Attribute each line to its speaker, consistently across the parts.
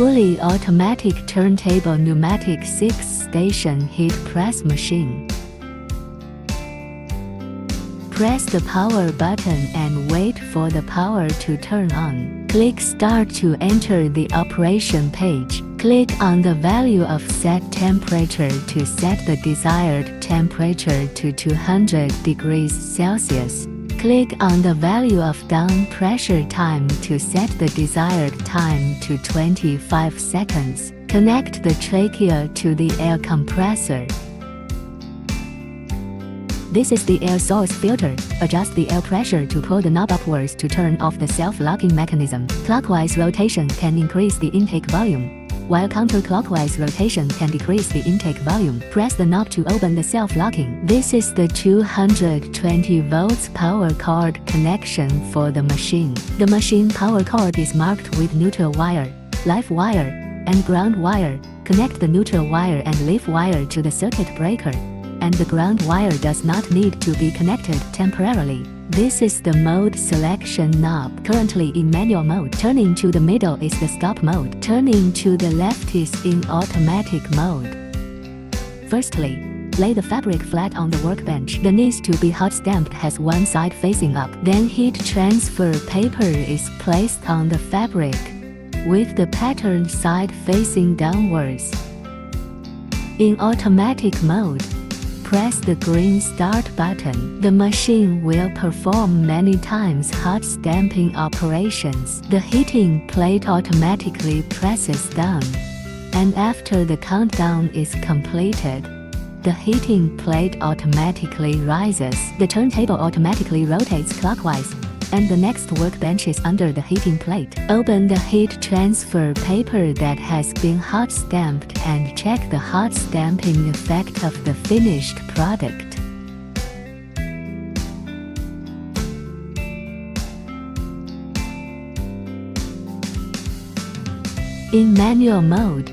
Speaker 1: fully automatic turntable pneumatic 6-station heat press machine. Press the power button and wait for the power to turn on. Click Start to enter the operation page. Click on the value of set temperature to set the desired temperature to 200 degrees Celsius. Click on the value of down pressure time to set the desired time to 25 seconds. Connect the trachea to the air compressor. This is the air source filter. Adjust the air pressure to pull the knob upwards to turn off the self-locking mechanism. Clockwise rotation can increase the intake volume, while counterclockwise rotation can decrease the intake volume. Press the knob to open the self-locking. This is the 220 volts power cord connection for the machine. The machine power cord is marked with neutral wire, live wire, and ground wire. Connect the neutral wire and live wire to the circuit breaker, and the ground wire does not need to be connected temporarily. This is the mode selection knob. Currently in manual mode. Turning to the middle is the stop mode. Turning to the left is in automatic mode. Firstly, lay the fabric flat on the workbench. The needs to be hot stamped has one side facing up. Then heat transfer paper is placed on the fabric, with the patterned side facing downwards. In automatic mode, press the green Start button. The machine will perform many times hot stamping operations. The heating plate automatically presses down, and after the countdown is completed, the heating plate automatically rises. The turntable automatically rotates clockwise, and the next workbench is under the heating plate. Open the heat transfer paper that has been hot stamped and check the hot stamping effect of the finished product. In manual mode,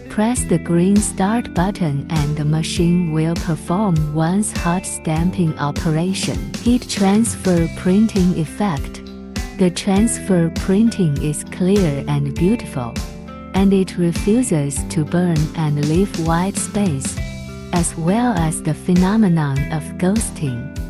Speaker 1: press the green Start button and the machine will perform once hot stamping operation. Heat transfer printing effect. The transfer printing is clear and beautiful, and it refuses to burn and leave white space, as well as the phenomenon of ghosting.